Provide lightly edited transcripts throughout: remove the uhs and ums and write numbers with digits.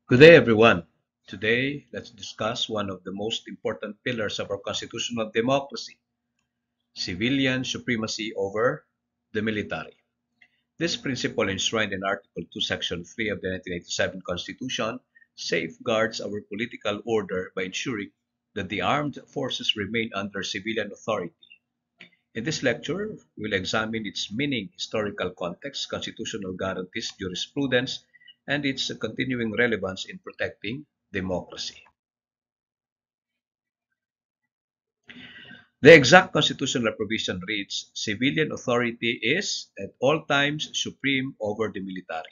Good day, everyone. Today, let's discuss one of the most important pillars of our constitutional democracy, civilian supremacy over the military. This principle, enshrined in Article 2, Section 3 of the 1987 Constitution, safeguards our political order by ensuring that the armed forces remain under civilian authority. In this lecture, we'll examine its meaning, historical context, constitutional guarantees, jurisprudence, and its continuing relevance in protecting democracy. The exact constitutional provision reads, civilian authority is at all times supreme over the military.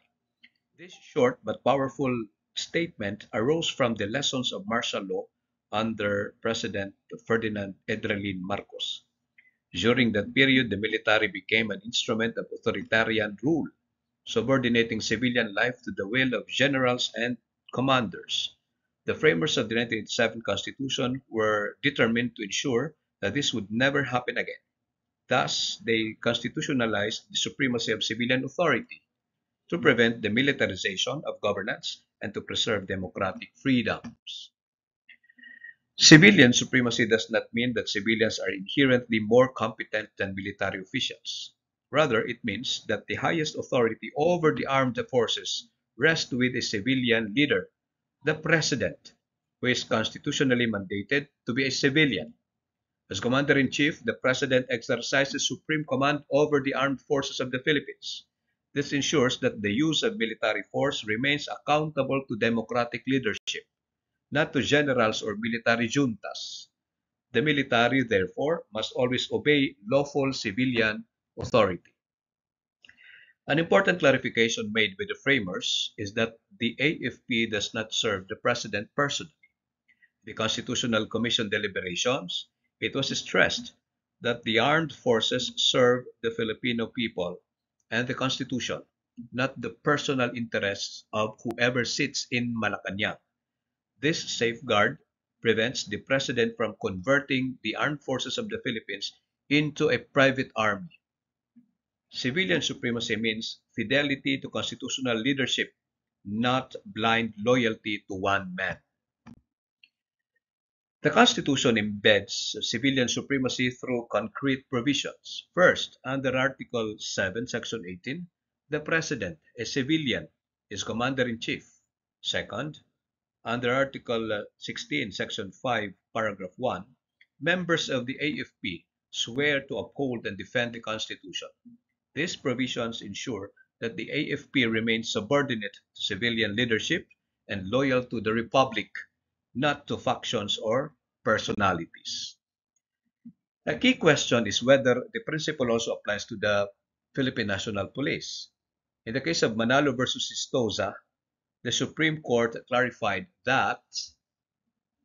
This short but powerful statement arose from the lessons of martial law under President Ferdinand Edrelin Marcos. During that period, the military became an instrument of authoritarian rule, subordinating civilian life to the will of generals and commanders. The framers of the 1987 Constitution were determined to ensure that this would never happen again. Thus, they constitutionalized the supremacy of civilian authority to prevent the militarization of governance and to preserve democratic freedoms. Civilian supremacy does not mean that civilians are inherently more competent than military officials. Rather, it means that the highest authority over the armed forces rests with a civilian leader, the president, who is constitutionally mandated to be a civilian. As Commander-in-Chief, the President exercises supreme command over the armed forces of the Philippines. This ensures that the use of military force remains accountable to democratic leadership, not to generals or military juntas. The military, therefore, must always obey lawful civilian authority. An important clarification made by the framers is that the AFP does not serve the President personally. The Constitutional Commission deliberations, it was stressed that the armed forces serve the Filipino people and the Constitution, not the personal interests of whoever sits in Malacanang. This safeguard prevents the President from converting the armed forces of the Philippines into a private army. Civilian supremacy means fidelity to constitutional leadership, not blind loyalty to one man. The Constitution embeds civilian supremacy through concrete provisions. First, under Article 7, Section 18, the President, a civilian, is Commander-in-Chief. Second, under Article 16, Section 5, Paragraph 1, members of the AFP swear to uphold and defend the Constitution. These provisions ensure that the AFP remains subordinate to civilian leadership and loyal to the Republic, not to factions or personalities. A key question is whether the principle also applies to the Philippine National Police. In the case of Manalo versus Sistosa, the Supreme Court clarified that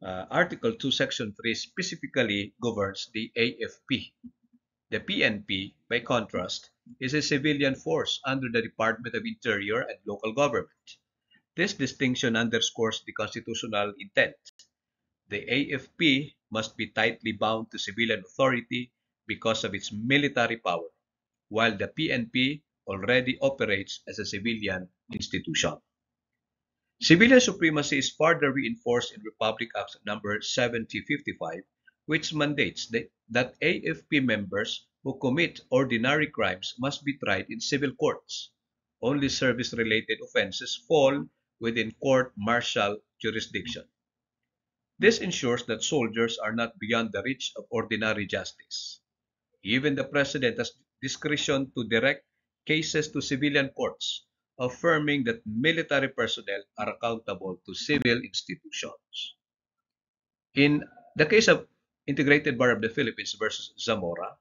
Article 2, Section 3 specifically governs the AFP. The PNP, by contrast, is a civilian force under the Department of Interior and local government. This distinction underscores the constitutional intent. The AFP must be tightly bound to civilian authority because of its military power, while the PNP already operates as a civilian institution. Civilian supremacy is further reinforced in Republic Act No. 7055, which mandates that AFP members who commit ordinary crimes must be tried in civil courts. Only service-related offenses fall within court-martial jurisdiction. This ensures that soldiers are not beyond the reach of ordinary justice. Even the President has discretion to direct cases to civilian courts, affirming that military personnel are accountable to civil institutions. In the case of Integrated Bar of the Philippines versus Zamora,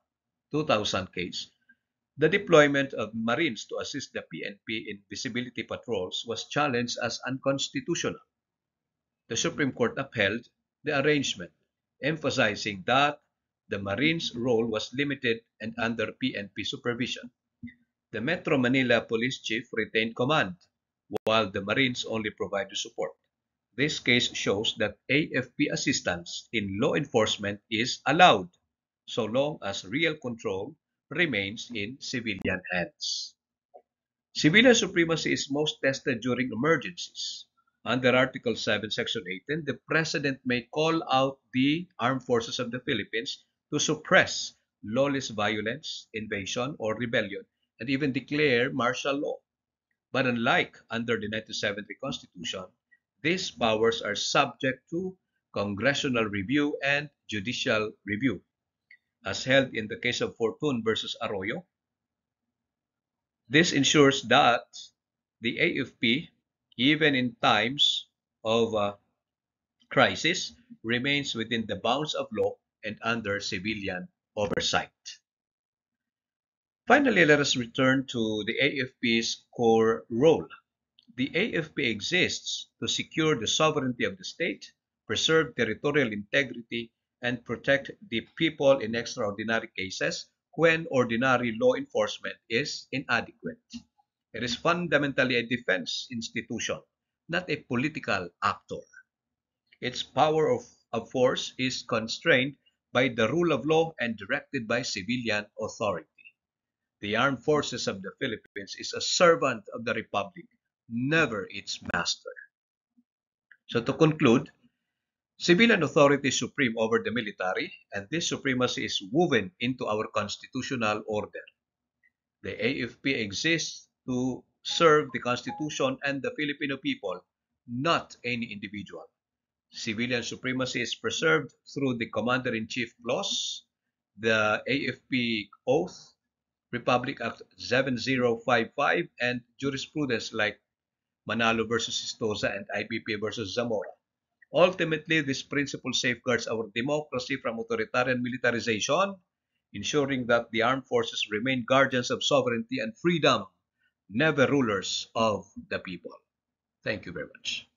2000 case, the deployment of Marines to assist the PNP in visibility patrols was challenged as unconstitutional. The Supreme Court upheld the arrangement, emphasizing that the Marines' role was limited and under PNP supervision. The Metro Manila Police Chief retained command, while the Marines only provided support. This case shows that AFP assistance in law enforcement is allowed, so long as real control remains in civilian hands. Civilian supremacy is most tested during emergencies. Under Article 7, Section 18, the President may call out the armed forces of the Philippines to suppress lawless violence, invasion, or rebellion, and even declare martial law. But unlike under the 1970 Constitution, these powers are subject to congressional review and judicial review. As held in the case of Fortune versus Arroyo, this ensures that the AFP, even in times of crisis, remains within the bounds of law and under civilian oversight. Finally, let us return to the AFP's core role. The AFP exists to secure the sovereignty of the state, preserve territorial integrity, and protect the people in extraordinary cases when ordinary law enforcement is inadequate. It is fundamentally a defense institution, not a political actor. Its power of force is constrained by the rule of law and directed by civilian authority. The armed forces of the Philippines is a servant of the Republic, never its master. So to conclude, civilian authority is supreme over the military, and this supremacy is woven into our constitutional order. The AFP exists to serve the Constitution and the Filipino people, not any individual. Civilian supremacy is preserved through the Commander-in-Chief Clause, the AFP Oath, Republic Act 7055, and jurisprudence like Manalo versus Sistosa and IBP versus Zamora. Ultimately, this principle safeguards our democracy from authoritarian militarization, ensuring that the armed forces remain guardians of sovereignty and freedom, never rulers of the people. Thank you very much.